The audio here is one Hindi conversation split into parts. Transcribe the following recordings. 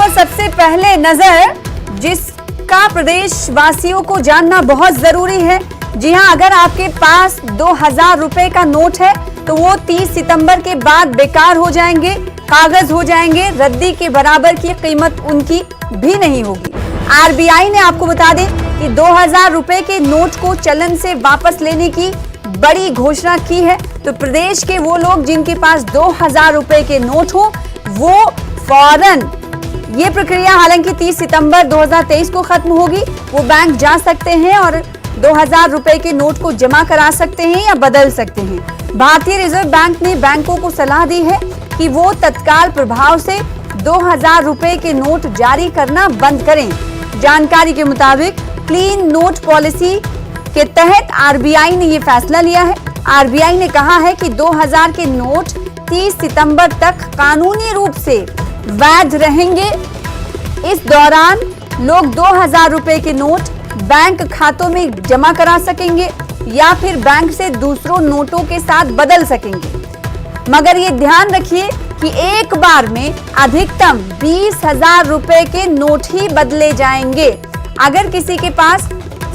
पर सबसे पहले नजर, जिसका प्रदेश वासियों को जानना बहुत जरूरी है। जी हां, अगर आपके पास 2000 रुपए का नोट है तो वो 30 सितंबर के बाद बेकार हो जाएंगे, कागज हो जाएंगे, रद्दी के बराबर की कीमत उनकी भी नहीं होगी। आरबीआई ने आपको बता दें कि 2000 रुपए के नोट को चलन से वापस लेने की बड़ी घोषणा की है। तो प्रदेश के वो लोग जिनके पास 2000 रुपए के नोट हो, वो फौरन, ये प्रक्रिया हालांकि 30 सितंबर 2023 को खत्म होगी, वो बैंक जा सकते हैं और 2000 रुपए के नोट को जमा करा सकते हैं या बदल सकते हैं। भारतीय रिजर्व बैंक ने बैंकों को सलाह दी है कि वो तत्काल प्रभाव से 2000 रुपए के नोट जारी करना बंद करें। जानकारी के मुताबिक क्लीन नोट पॉलिसी के तहत आरबीआई ने ये फैसला लिया है। आरबीआई ने कहा है कि 2000 के नोट 30 सितंबर तक कानूनी रूप से वैध रहेंगे। इस दौरान लोग 2000 रुपए के नोट बैंक खातों में जमा करा सकेंगे या फिर बैंक से दूसरों नोटों के साथ बदल सकेंगे। मगर ये ध्यान रखिए कि एक बार में अधिकतम 20,000 रुपए के नोट ही बदले जाएंगे। अगर किसी के पास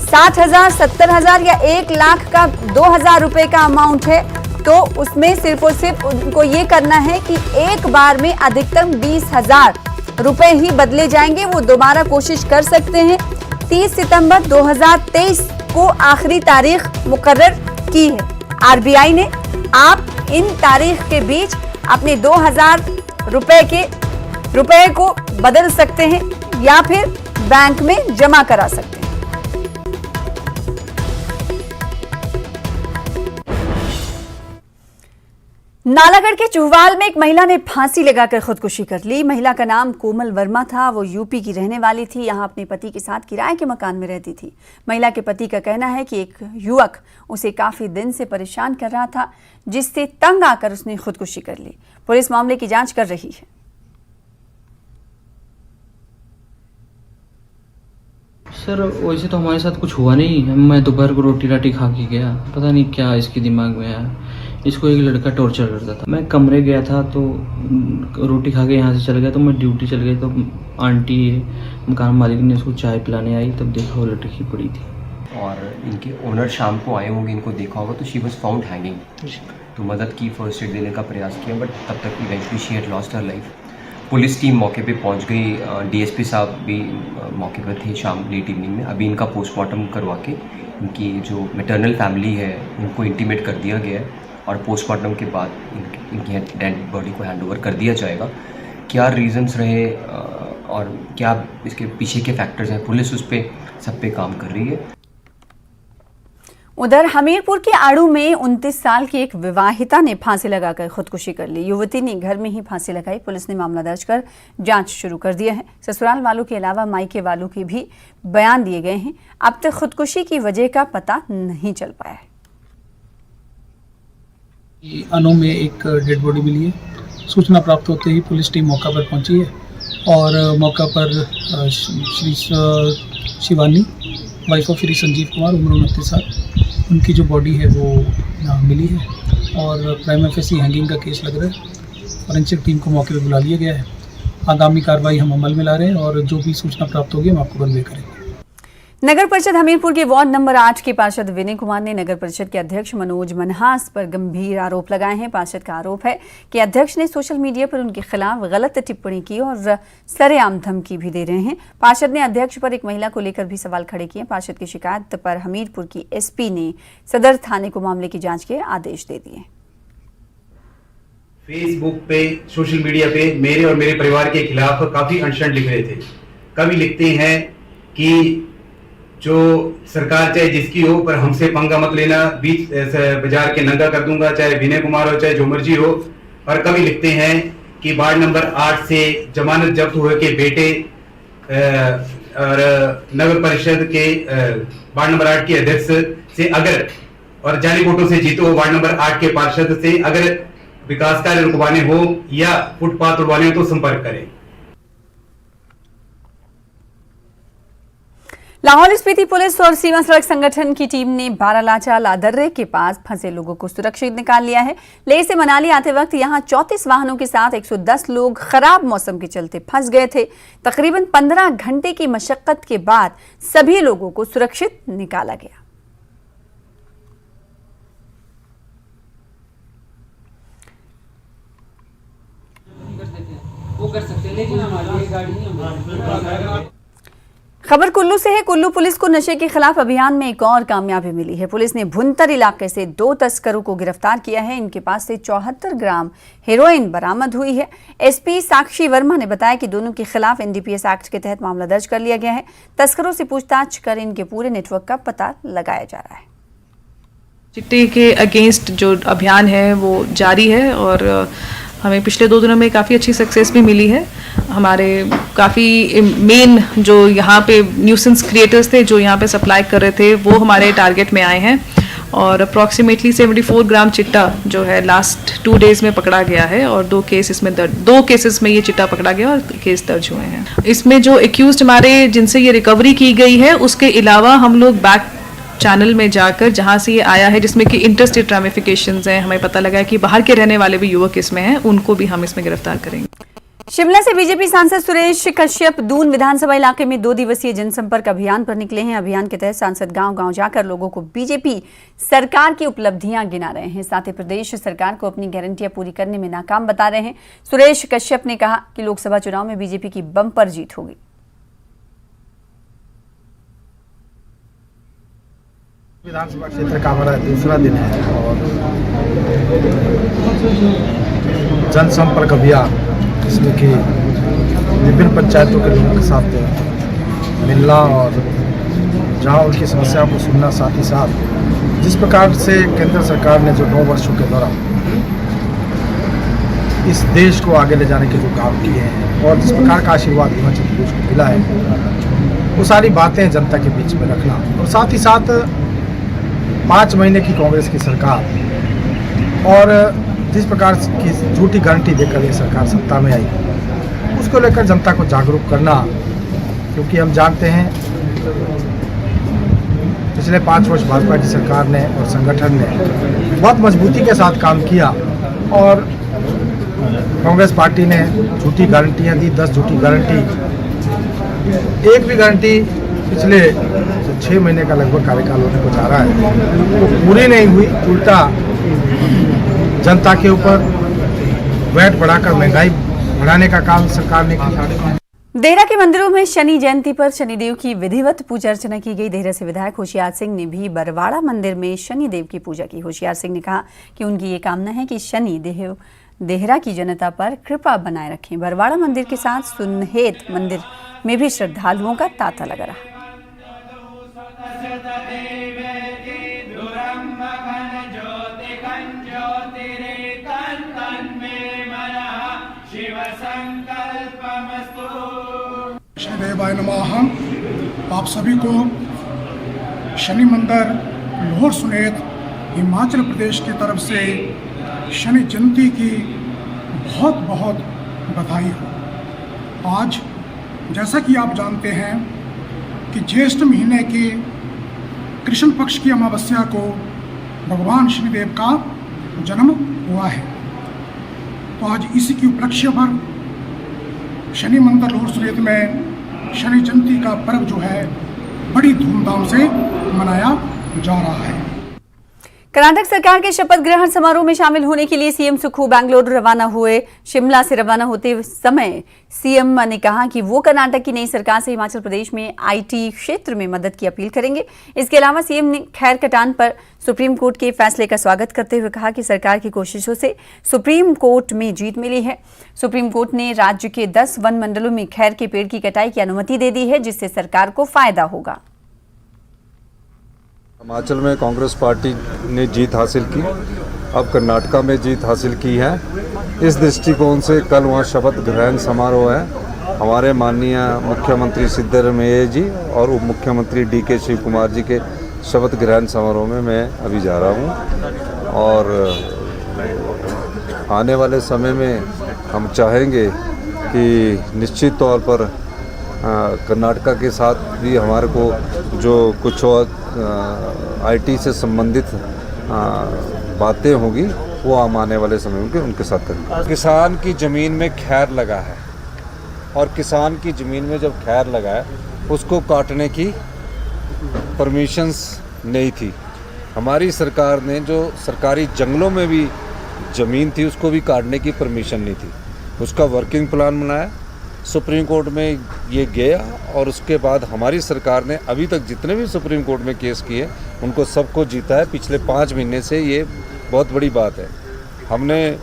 60,000, 70,000 या 1 लाख का 2000 रुपए का अमाउंट है तो उसमें सिर्फ और सिर्फ उनको ये करना है कि एक बार में अधिकतम 20,000 रुपए ही बदले जाएंगे। वो दोबारा कोशिश कर सकते हैं। 30 सितंबर 2023 को आखिरी तारीख मुकर्रर की है आरबीआई ने। आप इन तारीख के बीच अपने 2000 रुपए को बदल सकते हैं या फिर बैंक में जमा करा सकते हैं। नालागढ़ के चुहवाल में एक महिला ने फांसी लगाकर खुदकुशी कर ली। महिला का नाम कोमल वर्मा था। वो यूपी की रहने वाली थी। यहां अपने पति के साथ किराए के मकान में रहती थी। महिला के पति का कहना है कि एक युवक उसे काफी दिन से परेशान कर रहा था, जिससे तंग आकर उसने खुदकुशी कर ली। पुलिस मामले की जांच कर रही है। सर वैसे तो हमारे साथ कुछ हुआ नहीं। मैं दोपहर को रोटी राटी खा के गया, पता नहीं क्या इसके दिमाग में आया। इसको एक लड़का टॉर्चर करता था। मैं कमरे गया था तो रोटी खा के यहाँ से चल गया, तो मैं ड्यूटी चल गया तो आंटी मकान मालिक ने उसको चाय पिलाने आई, तब देखा वो लटकी पड़ी थी। और इनके ओनर शाम को आए होंगे, इनको देखा होगा, तो शी वॉज फाउंड हैंगिंग। तो मदद की, फर्स्ट एड देने का प्रयास किया, बट तब तक eventually she had lost her life. Police team मौके पे पहुंच गई। डीएसपी साहब भी मौके पर थे शाम लेट इवनिंग में। अभी इनका पोस्टमार्टम करवा के इनकी जो मैटरनल फैमिली है उनको इंटीमेट कर दिया गया है और पोस्टमार्टम के बाद इनकी डेड बॉडी को हैंड ओवर कर दिया जाएगा। क्या रीजंस रहे और क्या इसके पीछे के फैक्टर्स हैं, पुलिस उस पर सब पे काम कर रही है। उधर हमीरपुर के आड़ू में 29 साल की एक विवाहिता ने फांसी लगाकर खुदकुशी कर ली। युवती ने घर में ही फांसी लगाई। पुलिस ने मामला दर्ज कर जांच शुरू कर दिया है। ससुराल वालों के अलावा मायके वालों के भी बयान दिए गए हैं। अब तक खुदकुशी की वजह का पता नहीं चल पाया है। अनो में एक डेड बॉडी मिली है। सूचना प्राप्त होते ही पुलिस टीम मौका पर पहुंची है और मौका पर श्री शिवानी, वाइफ ऑफ श्री संजीव कुमार, उम्र 29 साल, उनकी जो बॉडी है वो मिली है और प्राइम फेसी हैंगिंग का केस लग रहा है। फॉरेंसिक टीम को मौके पर बुला लिया गया है। आगामी कार्रवाई हम अमल में ला रहे हैं और जो भी सूचना प्राप्त होगी हम आपको कन्वे करेंगे। नगर परिषद हमीरपुर के वार्ड नंबर 8 के पार्षद विनय कुमार ने नगर परिषद के अध्यक्ष मनोज मनहास पर गंभीर आरोप लगाए हैं। पार्षद का आरोप है कि अध्यक्ष ने सोशल मीडिया पर उनके खिलाफ गलत टिप्पणी की और सरेआम धमकी भी दे रहे हैं। पार्षद ने अध्यक्ष पर एक महिला को लेकर भी सवाल खड़े किए। पार्षद की शिकायत पर हमीरपुर की एसपी ने सदर थाने को मामले की जाँच के आदेश दे दिए। फेसबुक पे, सोशल मीडिया पे मेरे और मेरे परिवार के खिलाफ काफी अनशन लिख रहे थे। कभी लिखते हैं कि जो सरकार चाहे जिसकी हो पर हमसे पंगा मत लेना, बीच बाजार के नंगा कर दूंगा, चाहे विनय कुमार हो चाहे जो मर्जी हो। और कभी लिखते हैं कि वार्ड नंबर 8 से जमानत जब्त हुए के बेटे और नगर परिषद के वार्ड नंबर 8 के अध्यक्ष से अगर और जाली वोटों से जीतो वार्ड नंबर 8 के पार्षद से अगर विकास कार्य रुकवाने हो या फुटपाथ उड़वाने हो तो संपर्क करें। लाहौल स्पीति पुलिस और सीमा सड़क संगठन की टीम ने बारालाचा लादर्रे के पास फंसे लोगों को सुरक्षित निकाल लिया है। लेह से मनाली आते वक्त यहां 34 वाहनों के साथ 110 लोग खराब मौसम के चलते फंस गए थे। तकरीबन 15 घंटे की मशक्कत के बाद सभी लोगों को सुरक्षित निकाला गया। वो कर सकते हैं, लेकिन हमारी गाड़ी नहीं। खबर कुल्लू से है। कुल्लू पुलिस को नशे के खिलाफ अभियान में एक और कामयाबी मिली है। पुलिस ने भुंतर इलाके से 2 तस्करों को गिरफ्तार किया है। इनके पास से 74 ग्राम हेरोइन बरामद हुई है। एसपी साक्षी वर्मा ने बताया कि दोनों के खिलाफ एनडीपीएस एक्ट के तहत मामला दर्ज कर लिया गया है। तस्करों से पूछताछ कर इनके पूरे नेटवर्क का पता लगाया जा रहा है। चिट्टे के अगेंस्ट जो अभियान है वो जारी है और हमें पिछले 2 दिनों में काफ़ी अच्छी सक्सेस भी मिली है। हमारे काफ़ी मेन जो यहाँ पे न्यूसेंस क्रिएटर्स थे जो यहाँ पे सप्लाई कर रहे थे वो हमारे टारगेट में आए हैं और अप्रॉक्सीमेटली 74 ग्राम चिट्टा जो है लास्ट 2 डेज़ में पकड़ा गया है और 2 केसेस में ये चिट्टा पकड़ा गया और केस दर्ज हुए हैं। इसमें जो एक्यूज्ड हमारे जिनसे ये रिकवरी की गई है उसके अलावा हम लोग बैक चैनल में जाकर जहां से ये आया है जिसमें कि इंटरस्टेट रामिफिकेशंस हैं, हमें पता लगा है कि बाहर के रहने वाले भी युवक इसमें हैं, उनको भी हम इसमें गिरफ्तार करेंगे। शिमला से बीजेपी सांसद सुरेश कश्यप दून विधानसभा इलाके में 2 दिवसीय जनसंपर्क अभियान पर निकले हैं। अभियान के तहत सांसद गांव-गांव जाकर लोगों को बीजेपी सरकार की उपलब्धियां गिना रहे हैं। साथ ही प्रदेश सरकार को अपनी गारंटियां पूरी करने में नाकाम बता रहे हैं। सुरेश कश्यप ने कहा कि लोकसभा चुनाव में बीजेपी की बम्पर जीत होगी। विधानसभा क्षेत्र का हमारा दूसरा दिन है और जनसंपर्क अभियान जिसमें कि विभिन्न पंचायतों के लोगों के साथ मिलना और जहां उनकी समस्याओं को सुनना, साथ ही साथ जिस प्रकार से केंद्र सरकार ने जो 9 वर्षों के दौरान इस देश को आगे ले जाने के जो काम किए हैं और जिस प्रकार का आशीर्वाद हिमाचल प्रदेश को मिला है वो सारी बातें जनता के बीच में रखना और साथ ही साथ 5 महीने की कांग्रेस की सरकार और जिस प्रकार की झूठी गारंटी देकर ये सरकार सत्ता में आई उसको लेकर जनता को जागरूक करना, क्योंकि हम जानते हैं पिछले 5 वर्ष भाजपा की सरकार ने और संगठन ने बहुत मजबूती के साथ काम किया और कांग्रेस पार्टी ने झूठी गारंटियां दी, 10 झूठी गारंटी, एक भी गारंटी पिछले 6 महीने का लगभग कार्यकाल होने को जा रहा है वो पूरी नहीं हुई। उल्टा जनता के ऊपर वैट बढ़ाकर महंगाई बढ़ाने का काम सरकार ने किया। देहरा के मंदिरों में शनि जयंती पर शनिदेव की विधिवत पूजा अर्चना की गई। देहरा से विधायक होशियार सिंह ने भी बरवाड़ा मंदिर में शनिदेव की पूजा की। होशियार सिंह ने कहा कि उनकी ये कामना है कि शनि देहरा की जनता पर कृपा बनाए रखें। बरवाड़ा मंदिर के साथ सुनहेत मंदिर में भी श्रद्धालुओं का तांता लगा रहा। शनिदेवाय नमः। आप सभी को शनि मंदिर लाहौर समेत हिमाचल प्रदेश की तरफ से शनि जयंती की बहुत बहुत बधाई हो। आज जैसा कि आप जानते हैं कि ज्येष्ठ महीने के कृष्ण पक्ष की अमावस्या को भगवान शनिदेव का जन्म हुआ है, तो आज इसी की उपलक्ष्य पर शनि मंदिर लाहौर समेत में शनि जयंती का पर्व जो है बड़ी धूमधाम से मनाया जा रहा है। कर्नाटक सरकार के शपथ ग्रहण समारोह में शामिल होने के लिए सीएम सुक्खू बेंगलुरु रवाना हुए। शिमला से रवाना होते समय सीएम ने कहा कि वो कर्नाटक की नई सरकार से हिमाचल प्रदेश में आईटी क्षेत्र में मदद की अपील करेंगे। इसके अलावा सीएम ने खैर कटान पर सुप्रीम कोर्ट के फैसले का स्वागत करते हुए कहा कि सरकार की कोशिशों से सुप्रीम कोर्ट में जीत मिली है। सुप्रीम कोर्ट ने राज्य के 10 वन मंडलों में खैर के पेड़ की कटाई की अनुमति दे दी है, जिससे सरकार को फायदा होगा। हिमाचल में कांग्रेस पार्टी ने जीत हासिल की, अब कर्नाटका में जीत हासिल की है। इस दृष्टिकोण से कल वहाँ शपथ ग्रहण समारोह है। हमारे माननीय मुख्यमंत्री सिद्धरामैया जी और उप मुख्यमंत्री डीके शिव कुमार जी के शपथ ग्रहण समारोह में मैं अभी जा रहा हूँ और आने वाले समय में हम चाहेंगे कि निश्चित तौर पर कर्नाटका के साथ भी हमारे को जो कुछ और आईटी से संबंधित बातें होगी वो हम आने वाले समय में उनके साथ करेंगे। किसान की ज़मीन में खैर लगा है और किसान की ज़मीन में जब खैर लगा है उसको काटने की परमिशंस नहीं थी। हमारी सरकार ने जो सरकारी जंगलों में भी ज़मीन थी उसको भी काटने की परमिशन नहीं थी। उसका वर्किंग प्लान बनाया, सुप्रीम कोर्ट में ये गया और उसके बाद हमारी सरकार ने अभी तक जितने भी सुप्रीम कोर्ट में केस किए उनको सबको जीता है। पिछले 5 महीने से ये बहुत बड़ी बात है। हमने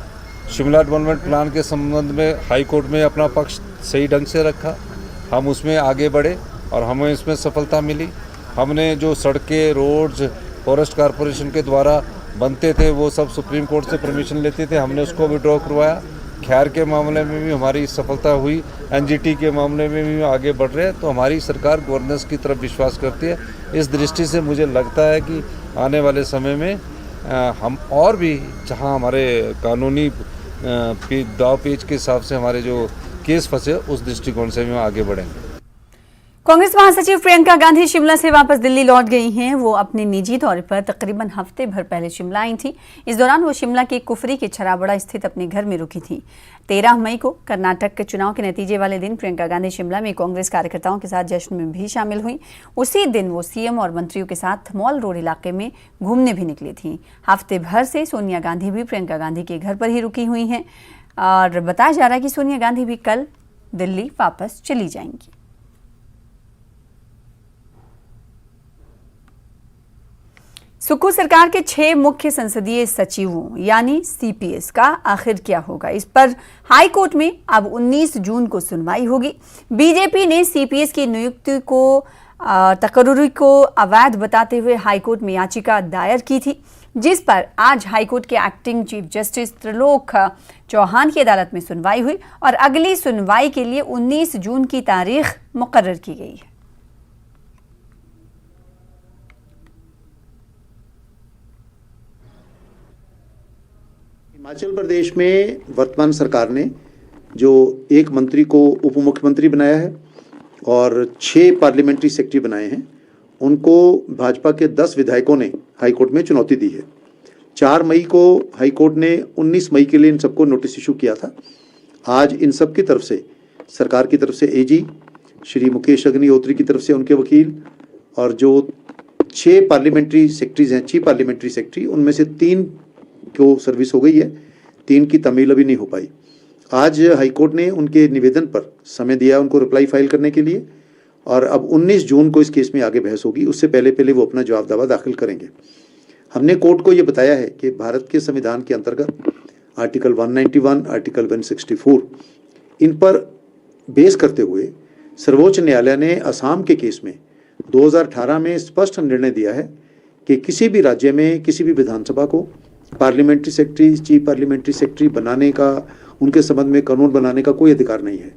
शिमला डेवलपमेंट प्लान के संबंध में हाई कोर्ट में अपना पक्ष सही ढंग से रखा, हम उसमें आगे बढ़े और हमें इसमें सफलता मिली। हमने जो सड़कें, रोड्स फॉरेस्ट कॉरपोरेशन के द्वारा बनते थे वो सब सुप्रीम कोर्ट से परमिशन लेते थे, हमने उसको विड्रॉ करवाया। खैर के मामले में भी हमारी सफलता हुई, एनजीटी के मामले में भी आगे बढ़ रहे हैं। तो हमारी सरकार गवर्नेंस की तरफ विश्वास करती है। इस दृष्टि से मुझे लगता है कि आने वाले समय में हम और भी जहां हमारे कानूनी दाव पेच के हिसाब से हमारे जो केस फंसे उस दृष्टिकोण से भी हम आगे बढ़ेंगे। कांग्रेस महासचिव प्रियंका गांधी शिमला से वापस दिल्ली लौट गई हैं। वो अपने निजी दौरे पर तकरीबन हफ्ते भर पहले शिमला आई थी। इस दौरान वो शिमला के कुफरी के छराबड़ा स्थित अपने घर में रुकी थी। 13 मई को कर्नाटक के चुनाव के नतीजे वाले दिन प्रियंका गांधी शिमला में कांग्रेस कार्यकर्ताओं के साथ जश्न में भी शामिल हुई। उसी दिन वो सीएम और मंत्रियों के साथ मॉल रोड इलाके में घूमने भी निकली थी। हफ्ते भर से सोनिया गांधी भी प्रियंका गांधी के घर पर ही रुकी हुई हैं और बताया जा रहा है कि सोनिया गांधी भी कल दिल्ली वापस चली जाएंगी। सुक्खू सरकार के 6 मुख्य संसदीय सचिवों यानी सीपीएस का आखिर क्या होगा, इस पर हाई कोर्ट में अब 19 जून को सुनवाई होगी। बीजेपी ने सीपीएस की नियुक्ति को तकर्रुरी को अवैध बताते हुए हाई कोर्ट में याचिका दायर की थी, जिस पर आज हाई कोर्ट के acting chief justice Trilok Chauhan की अदालत में सुनवाई हुई और अगली सुनवाई के लिए 19 जून की तारीख मुकर्रर की गई है। हिमाचल प्रदेश में वर्तमान सरकार ने जो एक मंत्री को उप मुख्यमंत्री बनाया है और 6 पार्लियामेंट्री सेक्रेटरी बनाए हैं, उनको भाजपा के 10 विधायकों ने हाईकोर्ट में चुनौती दी है। 4 मई को हाईकोर्ट ने 19 मई के लिए इन सबको नोटिस इशू किया था। आज इन सब की तरफ से, सरकार की तरफ से एजी श्री मुकेश अग्निहोत्री की तरफ से उनके वकील और जो 6 पार्लियामेंट्री सेक्रेटरीज हैं, चीफ पार्लियामेंट्री सेक्रेटरी, उनमें से 3 को सर्विस हो गई है, 3 की तमील अभी नहीं हो पाई। आज हाईकोर्ट ने उनके निवेदन पर समय दिया उनको रिप्लाई फाइल करने के लिए और अब 19 जून को इस केस में आगे बहस होगी। उससे पहले वो अपना जवाब दावा दाखिल करेंगे। हमने कोर्ट को ये बताया है कि भारत के संविधान के अंतर्गत आर्टिकल 191, आर्टिकल 164 इन पर बेस करते हुए सर्वोच्च न्यायालय ने असम के केस में 2018 में स्पष्ट निर्णय दिया है कि किसी भी राज्य में किसी भी विधानसभा को parliamentary secretary, chief parliamentary secretary बनाने का, उनके संबंध में कानून बनाने का कोई अधिकार नहीं है।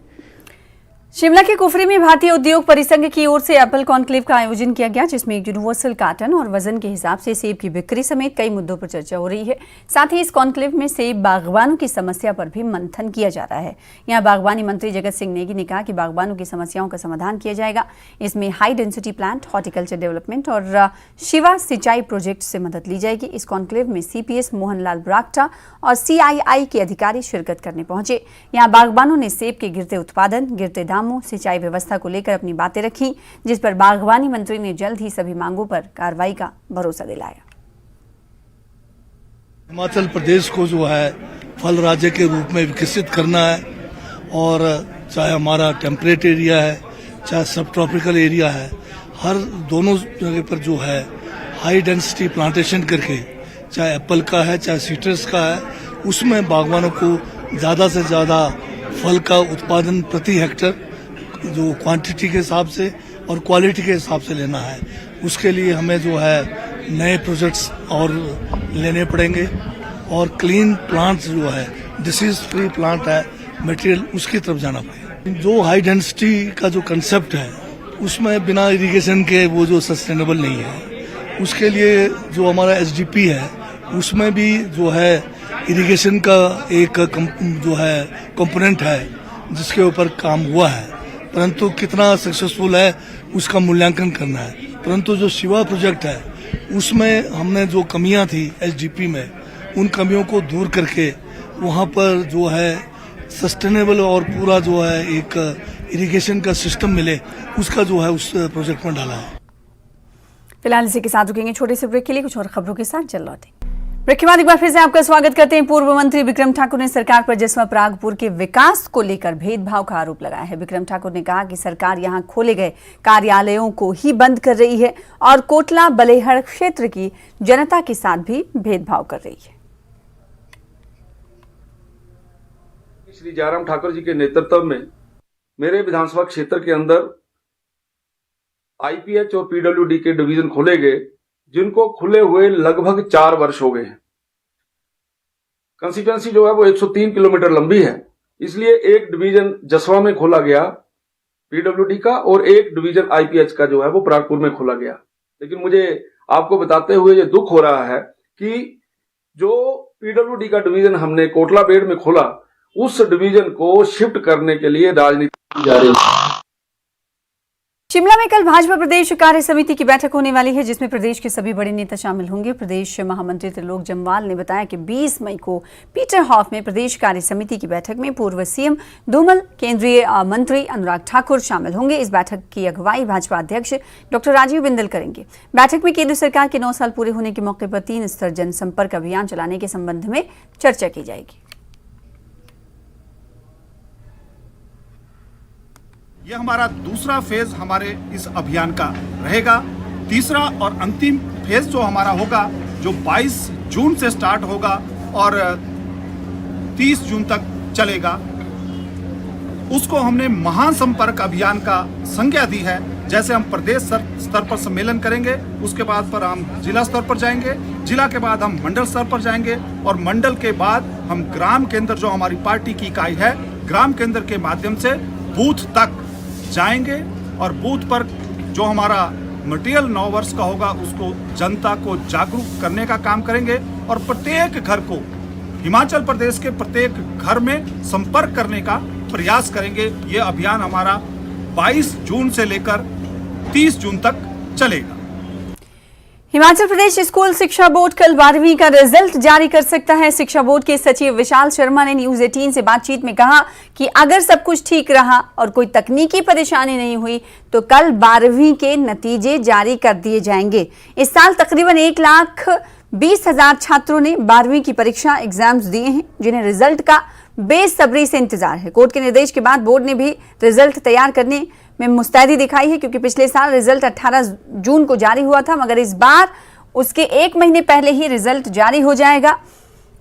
शिमला के कुफरी में भारतीय उद्योग परिसंघ की ओर से एप्पल कॉन्क्लेव का आयोजन किया गया, जिसमें एक यूनिवर्सल कार्टन और वजन के हिसाब से सेब की बिक्री समेत कई मुद्दों पर चर्चा हो रही है। साथ ही इस कॉन्क्लेव में सेब बागवानों की समस्या पर भी मंथन किया जा रहा है। यहाँ बागवानी मंत्री जगत सिंह नेगी ने कहा कि बागवानों की समस्याओं का समाधान किया जाएगा। इसमें high density plant, horticulture development और शिवा सिंचाई प्रोजेक्ट से मदद ली जाएगी। इस कॉन्क्लेव में सीपीएस मोहनलाल ब्राक्टा और सीआईआई के अधिकारी शिरकत करने पहुंचे। यहाँ बागवानों ने सेब के गिरते उत्पादन, गिरते दामों, सिंचाई व्यवस्था को लेकर अपनी बातें रखी, जिस पर बागवानी मंत्री ने जल्द ही सभी मांगों पर कार्रवाई का भरोसा दिलाया। हिमाचल प्रदेश को जो है फल राज्य के रूप में विकसित करना है और चाहे हमारा टेम्परेट एरिया है, चाहे सब ट्रॉपिकल एरिया है, हर दोनों जगह पर जो है हाई डेंसिटी प्लांटेशन करके, चाहे एप्पल का है चाहे सिट्रस का है, उसमें बागवानों को ज़्यादा से ज़्यादा फल का उत्पादन प्रति हेक्टर जो क्वांटिटी के हिसाब से और क्वालिटी के हिसाब से लेना है। उसके लिए हमें जो है नए प्रोजेक्ट्स और लेने पड़ेंगे और क्लीन प्लांट्स जो है, डिसीज फ्री प्लांट है, मटेरियल उसकी तरफ जाना पड़ेगा। जो हाई डेंसिटी का जो कंसेप्ट है उसमें बिना इरिगेशन के वो जो सस्टेनेबल नहीं है। उसके लिए जो हमारा एसडीपी है उसमें भी जो है इरिगेशन का एक जो है कंपोनेंट है जिसके ऊपर काम हुआ है। परंतु कितना सक्सेसफुल है उसका मूल्यांकन करना है। परंतु जो शिवा प्रोजेक्ट है उसमें हमने जो कमियां थी एसडीपी में, उन कमियों को दूर करके वहां पर जो है सस्टेनेबल और पूरा जो है एक इरिगेशन का सिस्टम मिले, उसका जो है उस प्रोजेक्ट में डाला है। फिलहाल इसी के साथ रुकेंगे छोटे से ब्रेक के लिए, कुछ और खबरों के साथ चल लौटेंगे। ब्रेक के बाद एक बार फिर से आपका स्वागत करते हैं। पूर्व मंत्री विक्रम ठाकुर ने सरकार पर जसवा परागपुर के विकास को लेकर भेदभाव का आरोप लगाया है। विक्रम ठाकुर ने कहा कि सरकार यहां खोले गए कार्यालयों को ही बंद कर रही है और कोटला बलेहड़ क्षेत्र की जनता के साथ भी भेदभाव कर रही है। श्री जयराम ठाकुर जी के नेतृत्व में मेरे विधानसभा क्षेत्र के अंदर आईपीएच और पीडब्ल्यूडी के डिवीजन खोले गए, जिनको खुले हुए लगभग 4 वर्ष हो गए हैं। कंस्टिट्यूएंसी जो है वो 103 किलोमीटर लंबी है, इसलिए एक डिवीजन जसवा में खोला गया पीडब्ल्यूडी का और एक डिवीजन आईपीएच का जो है वो परागपुर में खोला गया। लेकिन मुझे आपको बताते हुए ये दुख हो रहा है कि जो पीडब्ल्यूडी का डिवीजन हमने कोटला बेड़ में खोला, उस डिवीजन को शिफ्ट करने के लिए राजनीति की जा रही है। शिमला में कल भाजपा प्रदेश कार्य समिति की बैठक होने वाली है, जिसमें प्रदेश के सभी बड़े नेता शामिल होंगे। प्रदेश महामंत्री त्रिलोक जम्वाल ने बताया कि 20 मई को पीटर हॉफ में प्रदेश कार्य समिति की बैठक में पूर्व सीएम धूमल, केंद्रीय मंत्री अनुराग ठाकुर शामिल होंगे। इस बैठक की अगुवाई भाजपा अध्यक्ष डॉक्टर राजीव बिंदल करेंगे। बैठक में केंद्र सरकार के 9 साल पूरे होने के मौके पर 3 स्तर जनसंपर्क अभियान चलाने के संबंध में चर्चा की जाएगी। यह हमारा दूसरा फेज हमारे इस अभियान का रहेगा। तीसरा और अंतिम फेज जो हमारा होगा, जो 22 जून से स्टार्ट होगा और 30 जून तक चलेगा, उसको हमने महासंपर्क अभियान का संज्ञा दी है। जैसे हम प्रदेश स्तर पर सम्मेलन करेंगे, उसके बाद पर हम जिला स्तर पर जाएंगे, जिला के बाद हम मंडल स्तर पर जाएंगे और मंडल के बाद हम ग्राम केंद्र, जो हमारी पार्टी की इकाई है, ग्राम केंद्र के माध्यम से बूथ तक जाएंगे और बूथ पर जो हमारा मटेरियल 9 वर्ष का होगा उसको जनता को जागरूक करने का काम करेंगे और प्रत्येक घर को, हिमाचल प्रदेश के प्रत्येक घर में संपर्क करने का प्रयास करेंगे। ये अभियान हमारा 22 जून से लेकर 30 जून तक चलेगा। हिमाचल प्रदेश स्कूल शिक्षा बोर्ड कल 12वीं का रिजल्ट जारी कर सकता है। शिक्षा बोर्ड के सचिव विशाल शर्मा ने न्यूज 18 से बातचीत में कहा कि अगर सब कुछ ठीक रहा और कोई तकनीकी परेशानी नहीं हुई तो कल 12वीं के नतीजे जारी कर दिए जाएंगे। इस साल तकरीबन 1,20,000 छात्रों ने 12वीं की परीक्षा एग्जाम्स दिए हैं, जिन्हें रिजल्ट का बेसब्री से इंतजार है। कोर्ट के निर्देश के बाद बोर्ड ने भी रिजल्ट तैयार करने में मुस्तैदी दिखाई है, क्योंकि पिछले साल रिजल्ट 18 जून को जारी हुआ था, मगर इस बार उसके 1 महीने पहले ही रिजल्ट जारी हो जाएगा।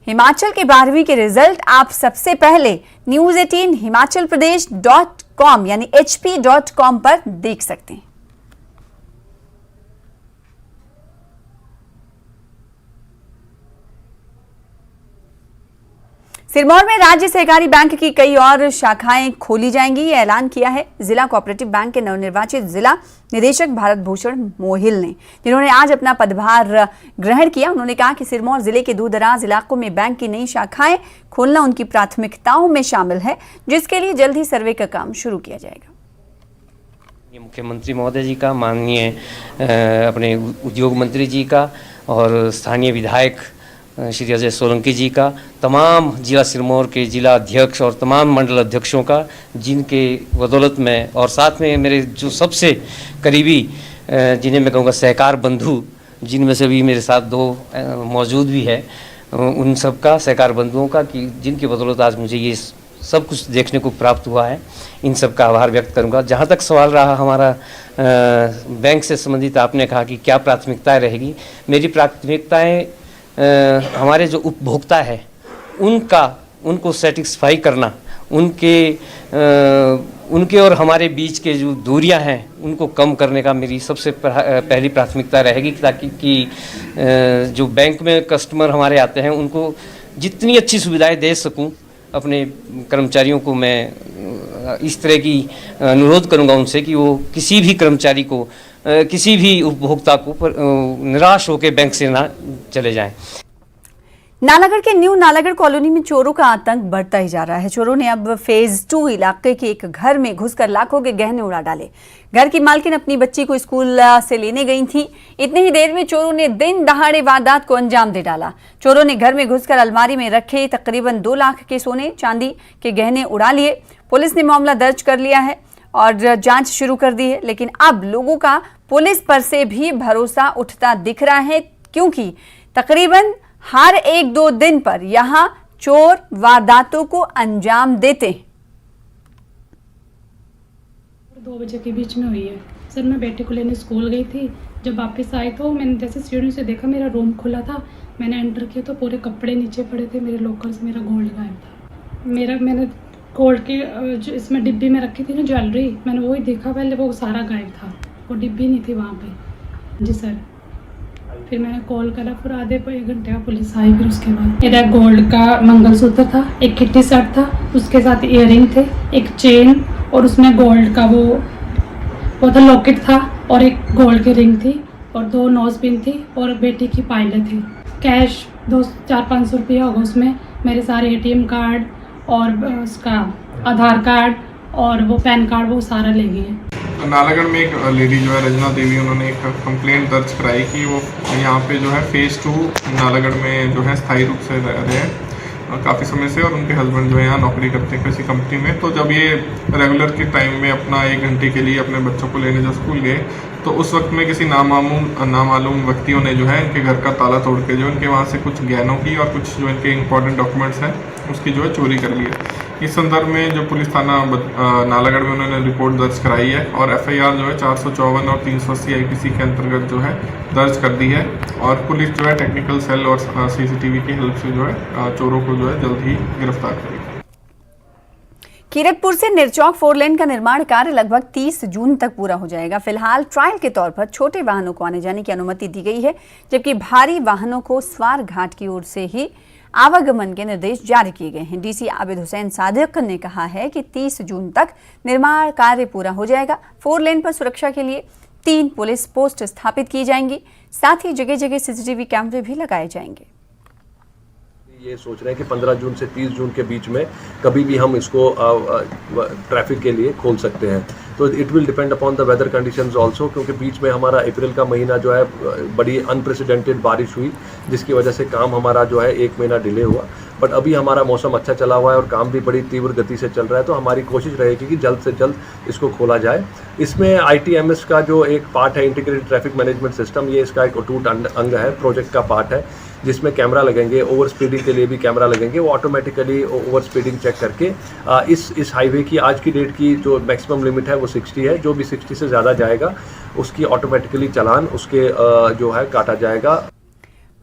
हिमाचल के 12वीं के रिजल्ट आप सबसे पहले news18 himachalpradesh.com यानी hp.com पर देख सकते हैं। सिरमौर में राज्य सहकारी बैंक की कई और शाखाएं खोली जाएंगी, ये ऐलान किया है जिला कोऑपरेटिव बैंक के नवनिर्वाचित जिला निदेशक भारत भूषण मोहिल ने, जिन्होंने आज अपना पदभार ग्रहण किया। उन्होंने कहा कि सिरमौर जिले के दूर-दराज इलाकों में बैंक की नई शाखाएं खोलना उनकी प्राथमिकताओं में शामिल है, जिसके लिए जल्द ही सर्वे का काम शुरू किया जाएगा। मुख्यमंत्री महोदय जी का, माननीय अपने उद्योग मंत्री जी का और स्थानीय विधायक श्री अजय सोलंकी जी का, तमाम जिला सिरमौर के जिला अध्यक्ष और तमाम मंडल अध्यक्षों का, जिनके बदौलत में और साथ में मेरे जो सबसे करीबी जिन्हें मैं कहूँगा सहकार बंधु, जिनमें से भी मेरे साथ 2 मौजूद भी है, उन सब का, सहकार बंधुओं का, कि जिनकी बदौलत आज मुझे ये सब कुछ देखने को प्राप्त हुआ है, इन सब का आभार व्यक्त करूँगा। जहाँ तक सवाल रहा हमारा बैंक से संबंधित, आपने कहा कि क्या प्राथमिकताएँ रहेगी। मेरी प्राथमिकताएँ हमारे जो उपभोक्ता है उनको सेटिस्फाई करना, उनके और हमारे बीच के जो दूरियां हैं उनको कम करने का मेरी सबसे पहली प्राथमिकता रहेगी, ताकि कि जो बैंक में कस्टमर हमारे आते हैं उनको जितनी अच्छी सुविधाएं दे सकूं। अपने कर्मचारियों को मैं इस तरह की अनुरोध करूंगा उनसे कि वो किसी भी कर्मचारी को, किसी भी उपभोक्ता को निराश होकर बैंक से ना चले जाएं। नालागढ़ के न्यू नालागढ़ कॉलोनी में चोरों का आतंक बढ़ता ही जा रहा है। चोरों ने अब फेज 2 इलाके के एक घर में घुसकर लाखों के गहने उड़ा डाले। घर की मालकिन अपनी बच्ची को स्कूल से लेने गई थी। इतनी ही देर में चोरों ने दिन दहाड़े वारदात को अंजाम दे डाला। चोरों ने घर में घुसकर अलमारी में रखे तकरीबन 2 लाख के सोने चांदी के गहने उड़ा लिए। पुलिस ने मामला दर्ज कर लिया है और जांच शुरू कर दी है, लेकिन अब लोगों का पुलिस पर से भी भरोसा उठता दिख रहा है, क्योंकि तकरीबन हर 1-2 दिन पर यहां चोर वारदातों को अंजाम देते हैं। 2 बजे के बीच में हुई है सर। मैं बेटे को लेने स्कूल गई थी। जब वापस आई तो मैंने जैसे सीढ़ियों से देखा, मेरा रूम खुला था। मैंने एंटर किया तो पूरे कपड़े नीचे पड़े थे, मेरे लॉकर से मेरा गोल्ड गायब था। मैंने गोल्ड की जो इसमें डिब्बी में रखी थी ना ज्वेलरी, मैंने वही देखा पहले, वो सारा गायब था, वो डिब्बी नहीं थी वहाँ पे। जी सर। फिर मैंने कॉल करा, फिर आधे 1 घंटे का पुलिस आई। फिर उसके बाद मेरा गोल्ड का मंगलसूत्र था, एक किट्टी सेट था, उसके साथ इयररिंग थे, एक चेन और उसमें गोल्ड का वो था लॉकेट था, और एक गोल्ड की रिंग थी और 2 नोज पिन थी और बेटी की पायलेट थी। कैश 400-500 रुपया होगा उसमें। मेरे सारे ATM कार्ड और उसका आधार कार्ड और वो पैन कार्ड वो सारा ले गए हैं। नालागढ़ में एक लेडी जो है रजना देवी, उन्होंने एक कंप्लेंट दर्ज कराई कि वो यहाँ पे जो है फेज़ 2 नालागढ़ में जो है स्थायी रूप से रह रहे हैं काफ़ी समय से, और उनके हस्बैंड जो है यहाँ नौकरी करते हैं किसी कंपनी में। तो जब ये रेगुलर के टाइम में अपना 1 घंटे के लिए अपने बच्चों को लेने जब स्कूल गए, तो उस वक्त में किसी नामालूम व्यक्तियों ने जो है इनके घर का ताला तोड़ के जो इनके वहाँ से कुछ गहनों की और कुछ जो इनके इंपॉर्टेंट डॉक्यूमेंट्स हैं उसकी जो है चोरी कर ली है। इस संदर्भ में जो पुलिस थाना नालागढ़ में उन्होंने रिपोर्ट दर्ज कराई है और FIR जो है 454 और 380 IPC के अंतर्गत जो है दर्ज कर दी है, और पुलिस जो है टेक्निकल सेल और CCTV की हेल्प से जो है चोरों को जो है जल्द ही गिरफ्तार करेगी। कीरतपुर से निरचौक 4 लेन का निर्माण कार्य लगभग 30 जून तक पूरा हो जाएगा। फिलहाल ट्रायल के तौर पर छोटे वाहनों को आने जाने की अनुमति दी गई है, जबकि भारी वाहनों को स्वार घाट की ओर से ही आवागमन के निर्देश जारी किए गए हैं। DC आबिद हुसैन सादिक ने कहा है कि 30 जून तक निर्माण कार्य पूरा हो जाएगा। 4 लेन पर सुरक्षा के लिए 3 पुलिस पोस्ट स्थापित की जाएंगी, साथ ही जगह जगह CCTV कैमरे भी लगाए जाएंगे। ये सोच रहे हैं कि 15 जून से 30 जून के बीच में कभी भी हम इसको ट्रैफिक के लिए खोल सकते हैं। तो it will depend upon the weather conditions also, क्योंकि बीच में हमारा अप्रैल का महीना जो है बड़ी अनप्रेसिडेंटेड बारिश हुई, जिसकी वजह से काम हमारा जो है 1 महीना डिले हुआ। बट अभी हमारा मौसम अच्छा चला हुआ है और काम भी बड़ी तीव्र गति से चल रहा है, तो हमारी कोशिश रहेगी कि जल्द से जल्द इसको खोला जाए। इसमें ITMS का जो एक पार्ट है, इंटीग्रेटेड ट्रैफिक मैनेजमेंट सिस्टम, ये इसका एक अटूट अंग है, प्रोजेक्ट का पार्ट है, जिसमें कैमरा लगेंगे, ओवर स्पीडिंग के लिए भी कैमरा लगेंगे। वो ऑटोमेटिकली ओवर स्पीडिंग चेक करके इस हाईवे की आज की डेट की जो मैक्सिमम लिमिट है वो 60 है, जो भी 60 से ज़्यादा जाएगा उसकी ऑटोमेटिकली चालान उसके जो है काटा जाएगा।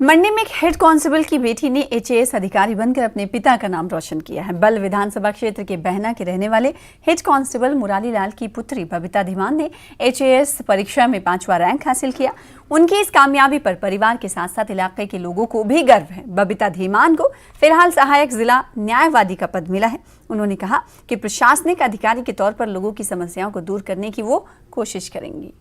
मंडी में एक हेड कांस्टेबल की बेटी ने HAS अधिकारी बनकर अपने पिता का नाम रोशन किया है। बल विधानसभा क्षेत्र के बहना के रहने वाले हेड कांस्टेबल मुरारी लाल की पुत्री बबीता धीमान ने HAS परीक्षा में 5वां रैंक हासिल किया। उनकी इस कामयाबी पर परिवार के साथ साथ इलाके के लोगों को भी गर्व है। बबीता धीमान को फिलहाल सहायक जिला न्यायवादी का पद मिला है। उन्होंने कहा कि प्रशासनिक अधिकारी के तौर पर लोगों की समस्याओं को दूर करने की वो कोशिश करेंगी।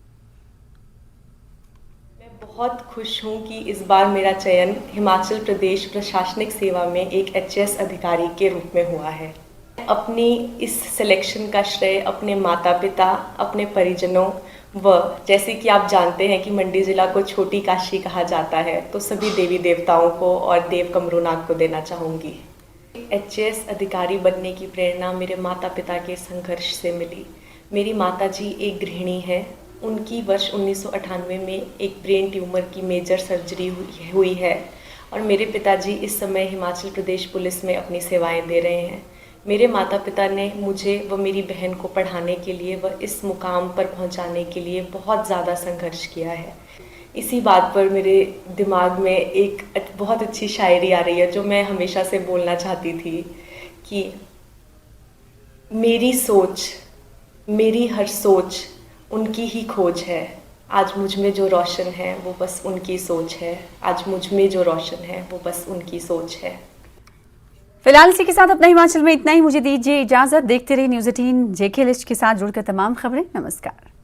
बहुत खुश हूँ कि इस बार मेरा चयन हिमाचल प्रदेश प्रशासनिक सेवा में एक HAS अधिकारी के रूप में हुआ है। अपनी इस सिलेक्शन का श्रेय अपने माता पिता, अपने परिजनों व जैसे कि आप जानते हैं कि मंडी ज़िला को छोटी काशी कहा जाता है, तो सभी देवी देवताओं को और देव कमरूनाथ को देना चाहूँगी। HAS अधिकारी बनने की प्रेरणा मेरे माता पिता के संघर्ष से मिली। मेरी माता जी एक गृहिणी है। उनकी वर्ष 1998 में एक ब्रेन ट्यूमर की मेजर सर्जरी हुई है और मेरे पिताजी इस समय हिमाचल प्रदेश पुलिस में अपनी सेवाएं दे रहे हैं। मेरे माता पिता ने मुझे व मेरी बहन को पढ़ाने के लिए व इस मुकाम पर पहुंचाने के लिए बहुत ज़्यादा संघर्ष किया है। इसी बात पर मेरे दिमाग में एक बहुत अच्छी शायरी आ रही है जो मैं हमेशा से बोलना चाहती थी कि मेरी सोच, मेरी हर सोच उनकी ही खोज है। आज मुझ में जो रोशन है वो बस उनकी सोच है। आज मुझ में जो रोशन है वो बस उनकी सोच है। फिलहाल इसी के साथ अपना हिमाचल में इतना ही। मुझे दीजिए इजाजत। देखते रहिए न्यूज़ 18 JK लिस्ट के साथ जुड़कर तमाम खबरें। नमस्कार।